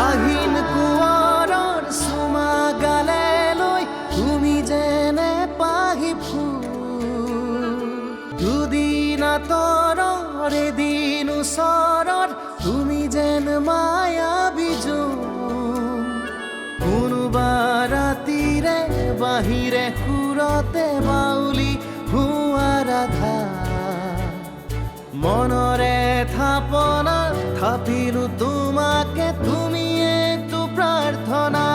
আহিন কুঁৱৰৰ চুমা গালে লৈ তুমি যেনে পাহি ফুল দুদিন আঁতৰৰ এদিন ওচৰত তুমি যেন মায়াবী জোন কোনোবা ৰাতিৰে বাহিৰে সুৰতে বাউলি হোৱা ৰাধা মনৰে থাপনা থাপিলো তোমাকে তুমি একটু প্ৰাৰ্থনা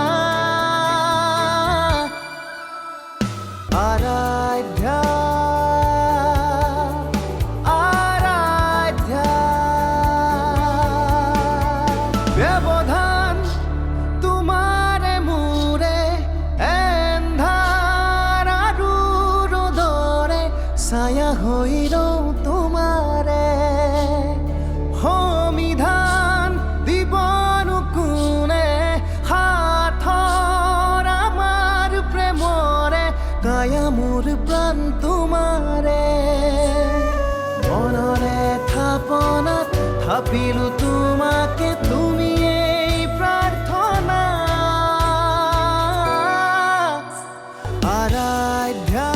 আৰাধ্যা আৰাধ্যা ব্যবধান তোমাৰে মুৰে এন্ধাৰ আৰু ৰোদৰে ছায়া হইল তোমাৰে সমিধান দিবনো কোনে হাতৰ আমাৰ প্ৰেমৰে গায়া মোৰ প্ৰাণ তোমাৰে মনৰে থাপনাত থাপিলো তোমাকে তুমি এই প্ৰাৰ্থনা আৰাধ্যা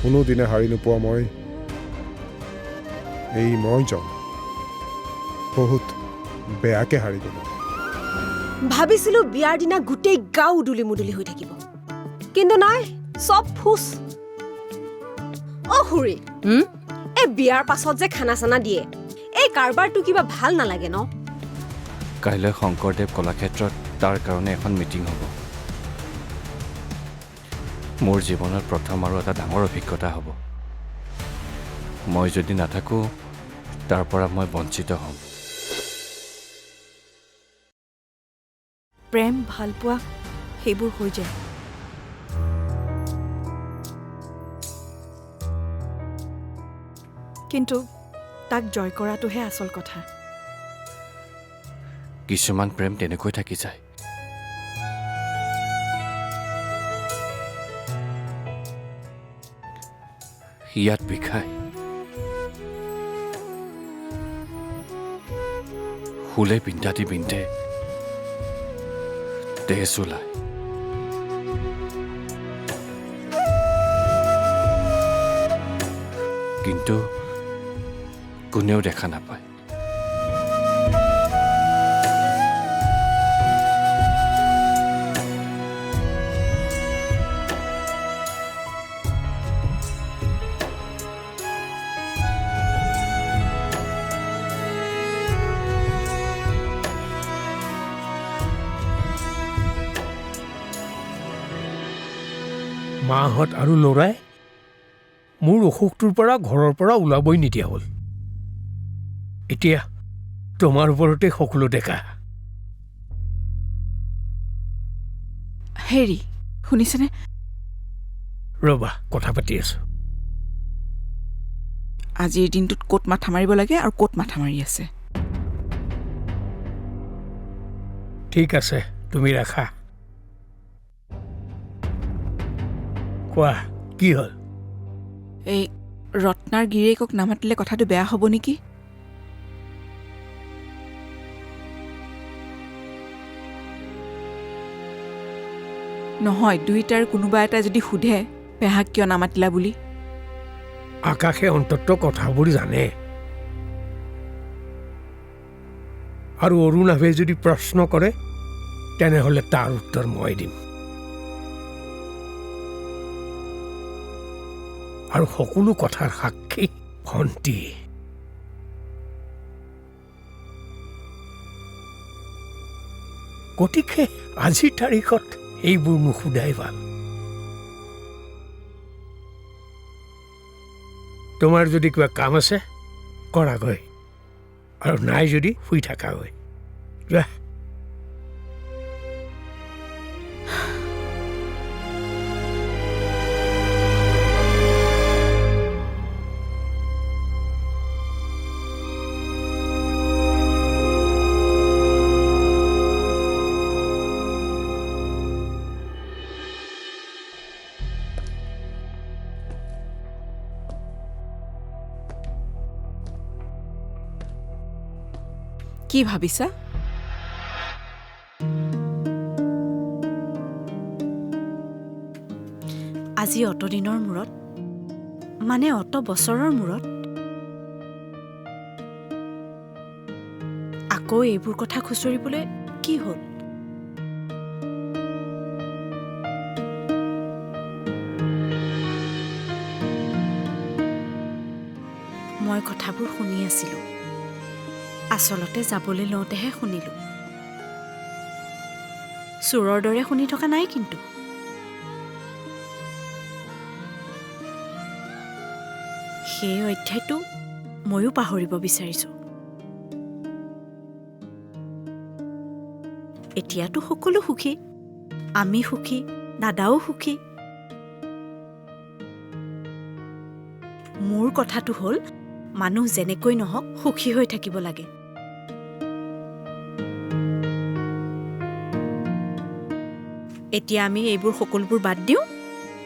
কোনোদিনে হাৰি নোপোৱা মই জন বহুত বেয়াকে হাৰি গলো ভাবিছিলো বিয়াৰ দিনা গোটেই গাঁও উদুলি মুদুলি হৈ থাকিব কিন্তু নাই সব ফুস অ হুৰি এই বিয়াৰ পাছত যে খানা চানা দিয়ে এই কাৰবাৰটো কিবা ভাল নালাগে ন কাইলৈ শংকৰদেৱ কলাক্ষেত্ৰত তাৰ কাৰণে এখন মিটিং হ'ব মোৰ জীৱনৰ প্ৰথম আৰু এটা ডাঙৰ অভিজ্ঞতা হ'ব মই যদি নাথাকোঁ তাৰ পৰা মই বঞ্চিত হ'ম প্ৰেম ভাল পোৱা সেইবোৰ হৈ যায় কিন্তু তাক জয় কৰাটোহে আচল কথা কিছুমান প্ৰেম তেনেকৈ থাকি যায় ইয়াত বিষায় শুলে পিন্ধাটি পিন্ধে তেজ ওলায় কিন্তু কোনেও দেখা নাপায় মাহঁত আৰু ল'ৰাই মোৰ অসুখটোৰ পৰা ঘৰৰ পৰা ওলাবই নিদিয়া হ'ল এতিয়া তোমাৰ ওপৰতে সকলো দেখা হেৰি শুনিছেনে ৰবা কথা পাতি আছো আজিৰ দিনটোত ক'ত মাথা মাৰিব লাগে আৰু ক'ত মাথা মাৰি আছে ঠিক আছে তুমি ৰাখা কোৱা কি হ'ল এই ৰত্নাৰ গিৰিয়েকক নামাতিলে কথাটো বেয়া হ'ব নেকি নহয় দুইটাৰ কোনোবা এটা যদি সোধে পেহাক কিয় নামাতিলা বুলি আকাশে অন্তত কথাবোৰ জানে আৰু অৰুণাভে যদি প্ৰশ্ন কৰে তেনেহ'লে তাৰ উত্তৰ মই দিম আৰু সকলো কথাৰ সাক্ষী ভণ্টি গতিকে আজিৰ তাৰিখত এইবোৰ নুসুধাই ভাল তোমাৰ যদি কিবা কাম আছে কৰাগৈ আৰু নাই যদি শুই থাকাগৈ যোৱা কি ভাবিছা? আজি অত দিনৰ মূৰত, মানে অত বছৰৰ মূৰত আকৌ এইবোৰ কথা খুচৰিবলৈ কি হ'ল? মই কথাবোৰ শুনি আছিলোঁ। আচলতে যাবলৈ লওঁতেহে শুনিলোঁ। চোৰৰ দৰে শুনি থকা নাই কিন্তু। সেই অধ্যায়টো ময়ো পাহৰিব বিচাৰিছোঁ। এতিয়াতো সকলো সুখী, আমি সুখী, দাদাও সুখী। মোৰ কথাটো হ'ল মানুহ যেনেকৈ নহওক সুখী হৈ থাকিব লাগে। এতিয়া আমি এইবোৰ সকলোবোৰ বাদ দিওঁ,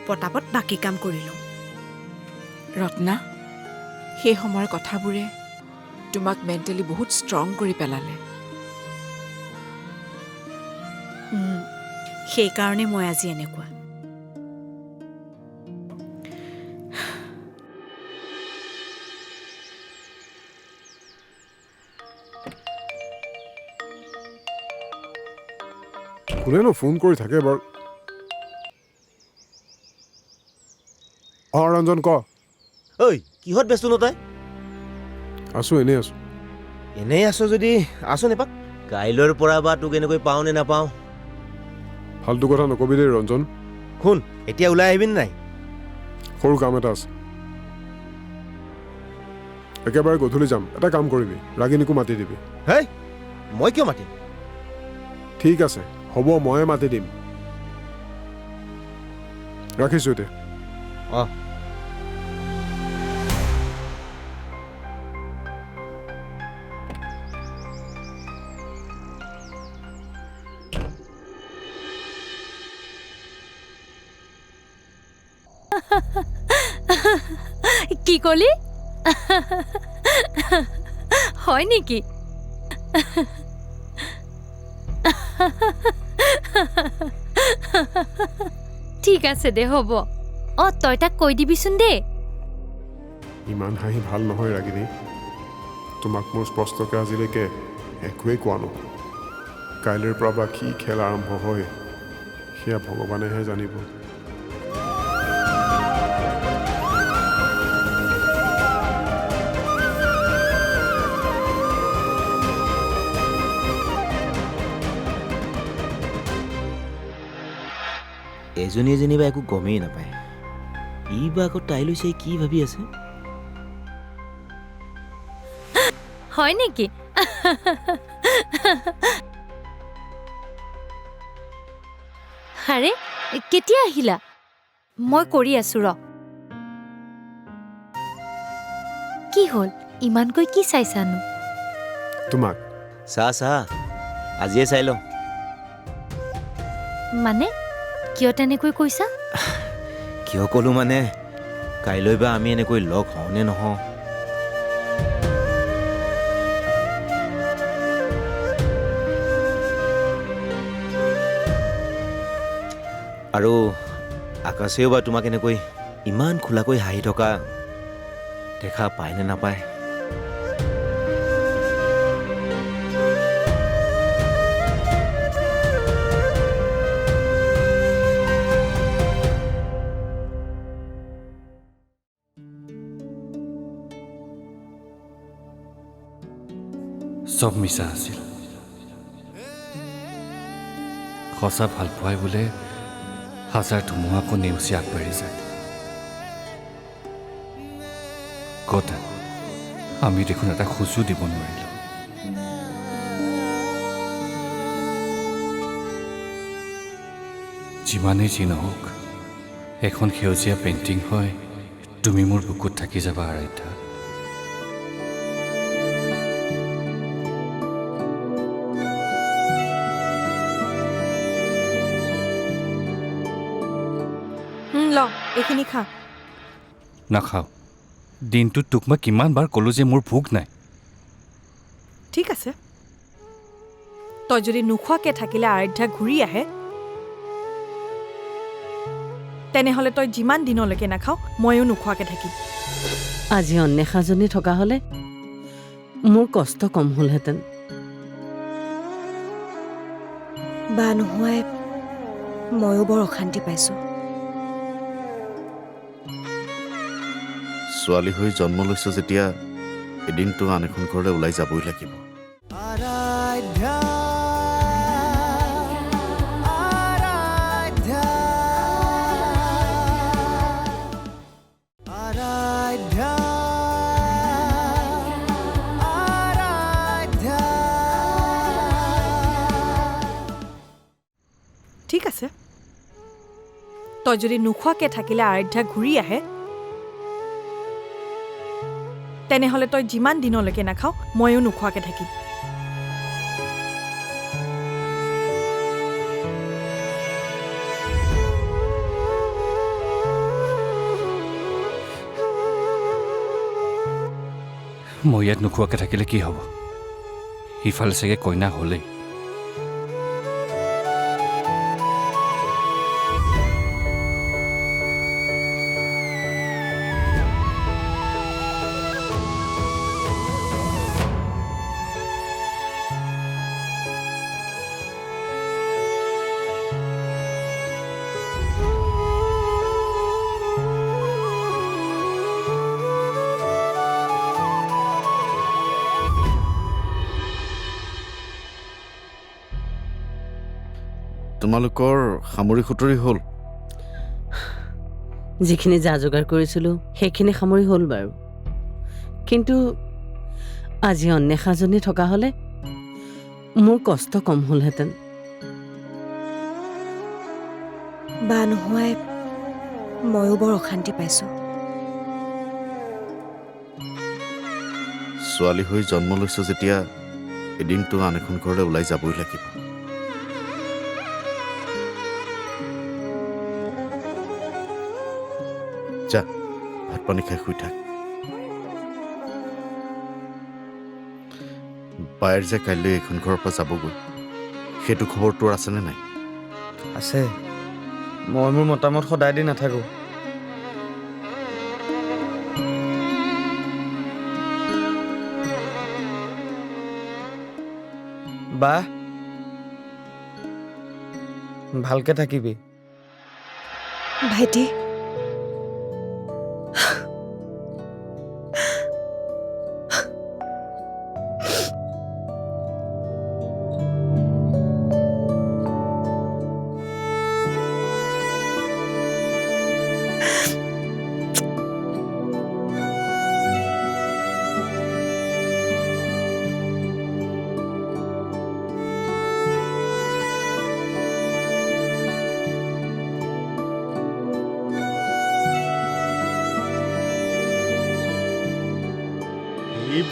পটাপট বাকী কাম কৰি লওঁ। ৰত্না, সেই সময়ৰ কথাবোৰে তোমাক মেণ্টেলি বহুত ষ্ট্ৰং কৰি পেলালে। সেইকাৰণে মই আজি এনেকুৱা। কোনেনো ফোন কৰি থাকে বাৰু? ৰঞ্জন ক। ঐ কিহত ব্যস্ত ন তই? আছোঁ, এনেই আছোঁ। এনেই আছ যদি আছো নেপাক। কাইলৈৰ পৰা বা তোক এনেকৈ পাওঁ নে নাপাওঁ। ফাল্টু কথা নকবি দেই ৰঞ্জন। শুন, এতিয়া ওলাই আহিবিনে নাই? সৰু কাম এটা আছে, একেবাৰে গধূলি যাম। এটা কাম কৰিবি, ৰাগিনীকো মাতি দিবি। হেই, মই কিয় মাতিম? ঠিক আছে, হ'ব, ময়ে মাতি দিম। ৰাখিছোঁ এতিয়া। অঁ। কি কলি? হয় নেকি? ঠিক আছে দে, হ'ব। তই তাক কৈ দিবিচোন দেই। ইমান হাঁহি ভাল নহয় ৰাগিনী। তোমাক মোৰ স্পষ্টকৈ আজিলৈকে একোৱেই কোৱা নহ'ল। কাইলৈৰ পৰা বা কি খেল আৰম্ভ হয় সেয়া ভগৱানেহে জানিব। এজনীয়ে যেনিবা একো গমেই নাপায়। ই বা আকৌ তাইলৈ চাই কি ভাবি আছে? হয় নেকি? আৰে, কেতিয়া আহিলা? মই কৰি আছো ৰ। কি হ'ল, ইমানকৈ কি চাইছানো? তোমাক চা আজিয়ে চাই লওঁ। মানে কিয় তেনেকৈ কৈছা? কিয় ক'লো মানে, কাইলৈ বা আমি এনেকৈ লগ হওঁ নে নহওঁ। আৰু আকাশেও বা তোমাক এনেকৈ ইমান খোলাকৈ হাঁহি থকা দেখা পায় নে নাপায়। চব মিছা আছিল। সঁচা ভাল পোৱাই বোলে হাজাৰ ধুমুহাকো নেওচি আগবাঢ়ি যায়। কথা আমি দেখোন এটা খোজো দিব নোৱাৰিলোঁ। যিমানেই যি নহওক, এখন সেউজীয়া পেইণ্টিং হয় তুমি মোৰ বুকুত থাকি যাবা আৰাধ্যা। ল, এইখিনি খা। নাখাওঁ। দিনটোত তোক মই কিমান বাৰ ক'লোঁ যে মোৰ ভোক নাই। ঠিক আছে, তই যদি নোখোৱাকৈ থাকিলে আৰাধ্যা ঘূৰি আহে তেনেহ'লে তই যিমান দিনলৈকে নাখাওঁ ময়ো নোখোৱাকৈ থাকিম। আজি অন্বেষাজনী থকা হ'লে মোৰ কষ্ট কম হ'লহেঁতেন। বা নোহোৱাই ময়ো বৰ অশান্তি পাইছোঁ। ছোৱালী হৈ জন্ম লৈছ যেতিয়া এদিনতো আন এখন ঘৰলৈ ওলাই যাবই লাগিব। আৰাধ্যা আৰাধ্যা আৰাধ্যা আৰাধ্যা ঠিক আছে, তই যদি নোখোৱাকৈ থাকিলে আৰাধ্যা ঘূৰি আহে তেনেহ'লে তই যিমান দিনলৈকে নাখাওঁ ময়ো নোখোৱাকৈ থাকিম। মই ইয়াত নোখোৱাকৈ থাকিলে কি হ'ব? সিফালে চাগে কইনা হ'লেই। তোমালোকৰ সামৰি সুতৰি হ'ল? যিখিনি যা যোগাৰ কৰিছিলোঁ সেইখিনি সামৰি হ'ল বাৰু, কিন্তু আজি অন্বেষাজনী থকা হ'লে মোৰ কষ্ট কম হ'লহেঁতেন। বা নোহোৱাই ময়ো বৰ অশান্তি পাইছোঁ। ছোৱালী হৈ জন্ম লৈছ যেতিয়া এদিনতো আন এখন ঘৰলৈ ওলাই যাবই লাগিব। যা, ভাত পানী খাই শুই থাক। বায়েৰ যে কাইলৈ এইখন ঘৰৰ পৰা যাবগৈ, সেইটো খবৰ তোৰ আছেনে নাই? আছে। মই মোৰ মতামত সদায় দি নাথাকোঁ। বা ভালকে থাকিবি। ভাইটি,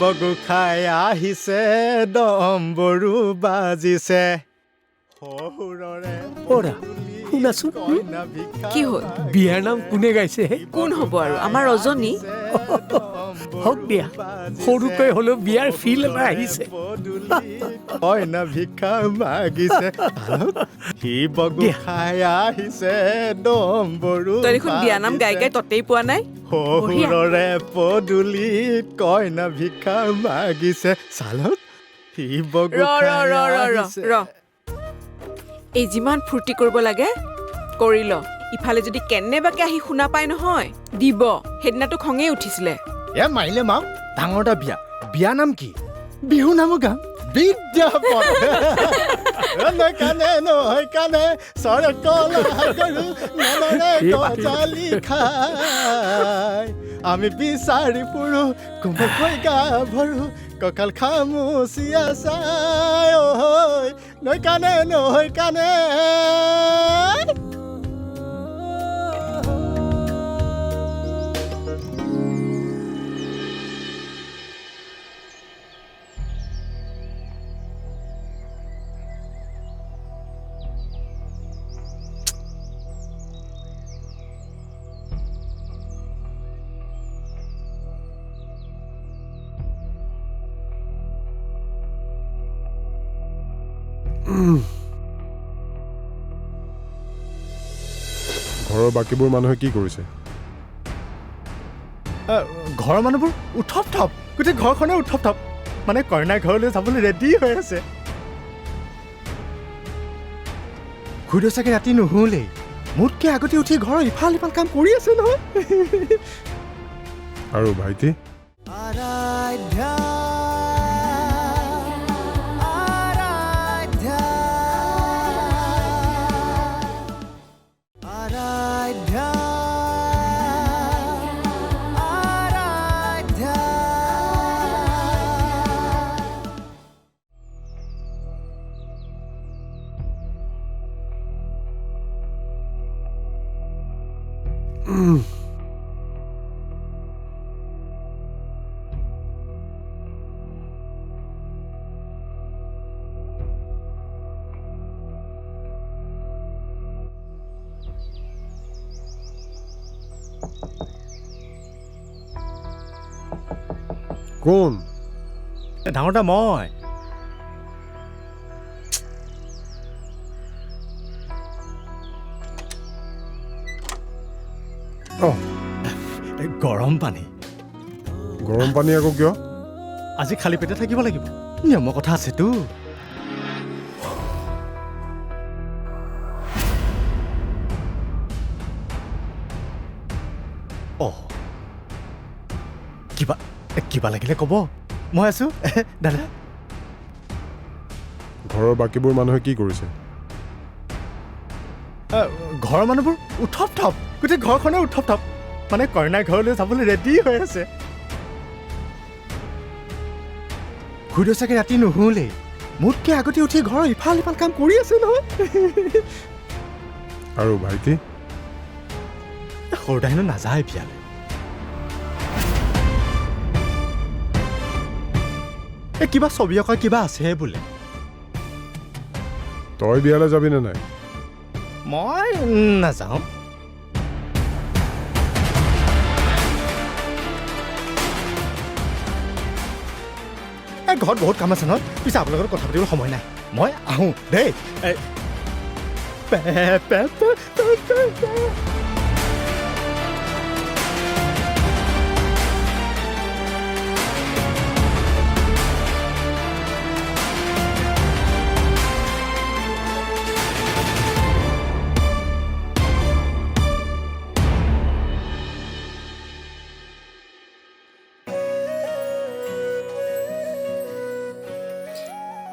বগু খাই আহিছে ডম্বৰু বাজিছে শহুৰৰে অ'ৰা শুনাচোন, কি হ'ল? বিয়াৰ নাম কোনে গাইছে? কোন হ'ব আৰু? আমাৰ ৰজনী। হওক দিয়া, সৰুকৈ হ'লেও বিয়াৰ ফিল এটা আহিছে। কইনা ভিক্ষা মাগিছে সি বগু খাই আহিছে ডম্বৰু তই দেখোন বিয়া নাম গাই গাই ততেই পোৱা নাই। শহুৰৰে পদূলিত কইনা ভিক্ষা মাগিছে চালত সি বগু ৰ ৰ ৰ ৰ ৰ ৰ এই যিমান ফূৰ্তি কৰিব লাগে কৰি ল। ইফালে যদি কেনেবাকে আহি শুনা পাই নহয় দিব, সেইদিনাটো খঙেই উঠিছিলে। এ মাৰিলে মাও, ডাঙৰ এটা বিয়া। বিয়া নাম কি? বিহু নামো গাম। বিদ্যাপন নহয় কানে চৰে কলা গৰু নলৰে গজালি খাই আমি বিচাৰি ফুৰো কোমকৈ গা ভৰো কঁকাল খামুচিয়া চাই ঐ নৈ কানে ঘৰৰ বাকীবোৰ মানুহে কি কৰিছে? ঘৰৰ মানুহবোৰ উঠপ থপ, গোটেই ঘৰখনে উঠপ থপ, মানে কইনাৰ ঘৰলৈ যাবলৈ ৰেডি হৈ আছে। খুৰীদেউ চাগে ৰাতি নুশুলেই, মোতকৈ আগতে উঠি ঘৰৰ ইফাল সিফাল কাম কৰি আছে নহয়। আৰু ভাইটি? কোন? ডাঙৰ দা মই। গৰম পানী। গৰম পানী আকৌ কিয়? আজি খালী পেটে থাকিব লাগিব, নিয়মৰ কথা আছেতো। কিবা লাগিলে ক'ব, মই আছো। দাদা, ঘৰৰ বাকীবোৰ মানুহে কি কৰিছে? ঘৰৰ মানুহবোৰ উঠপ থপ, গোটেই ঘৰখনে উঠপ থপ, মানে কইনাৰ ঘৰলৈ যাবলৈ ৰেডি হৈ আছে। খুৰীদেউ চাগে ৰাতি নুশুলেই, মোতকৈ আগতে উঠি ঘৰৰ ইফাল সিফাল কাম কৰি আছে নহয়। আৰু ভাইটি? সৰুদাই হেনো নাযায় বিয়ালৈ। কিবা ছবি অঁকা কিবা আছে বোলে। তই বিয়ালৈ যাবি নে নাই? মই নাযাওঁ। ঘৰত বহুত কাম আছে নহয়, পিছে আপোনাৰ লগত কথা পাতিবলৈ সময় নাই, মই আহোঁ দেই।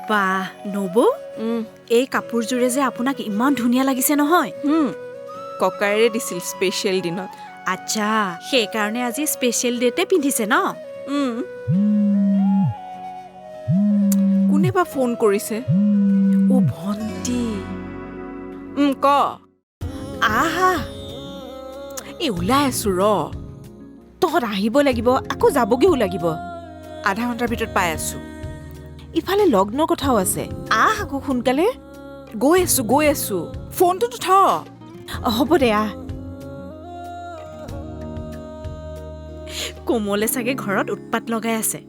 বাহ নবৌ, এই কাপোৰযোৰে যে আপোনাক ইমান ধুনীয়া লাগিছে নহয়। ককাইৰে দিছিল স্পেচিয়েল দিনত। আচ্ছা, সেইকাৰণে আজি স্পেচিয়েল ডেতে পিন্ধিছে ন? কোনে বা ফোন কৰিছে? অ' ভণ্টি। ক। আহা, এই ওলাই আছো ৰ। তহঁত আহিব লাগিব, আকৌ যাবগৈও লাগিব। আধা ঘণ্টাৰ ভিতৰত পাই আছো। ইফালে লগ্নৰ কথাও আছে। আহ আকৌ সোনকালে। গৈ আছো। ফোনটোতো থ। হ'ব দে আহ। কোমলে চাগে ঘৰত উৎপাত লগাই আছে,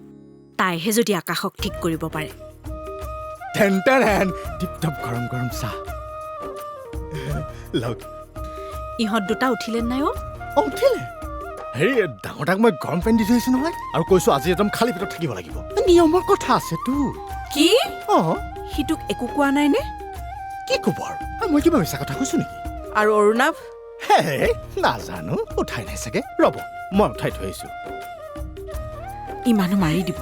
তাইহে যদি আকাশক ঠিক কৰিব পাৰে। টিপটপ গৰম গৰম চাহ। ইহঁত দুটা উঠিলে নাই? উঠিলে। হেৰি, ডাঙৰ ডাঙৰ মই গৰম পানী দি থৈছো নহয়, আৰু কৈছো আজি একদম খালী পেটত থাকিব লাগিব, নিয়মৰ কথা আছেতো। কি? অঁ, সিটোক একো কোৱা নাই নে? কি ক'ব আৰু, মই কিবা মিছা কথা কৈছো নেকি? আৰু অৰুণাভ? হে, নাজানো, উঠাই নাই চাগে। ৰ'ব, মই উঠাই থৈ আহিছো। ইমানো মাৰি দিব।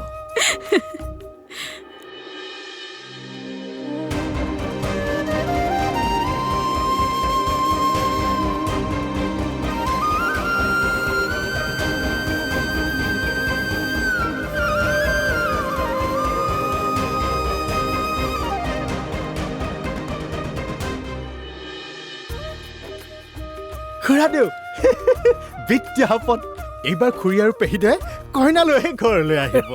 খুৰাদেউ, বিদ্যাপন, এইবাৰ খুৰী আৰু পেহীদে কইনালৈহে ঘৰলৈ আহিব।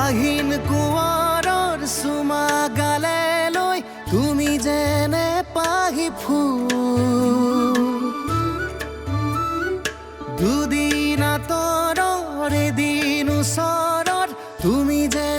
আহিন কুঁৱৰৰ চুমা গালে লৈ তুমি যেনে পাহি ফুল ওচৰত তুমি যে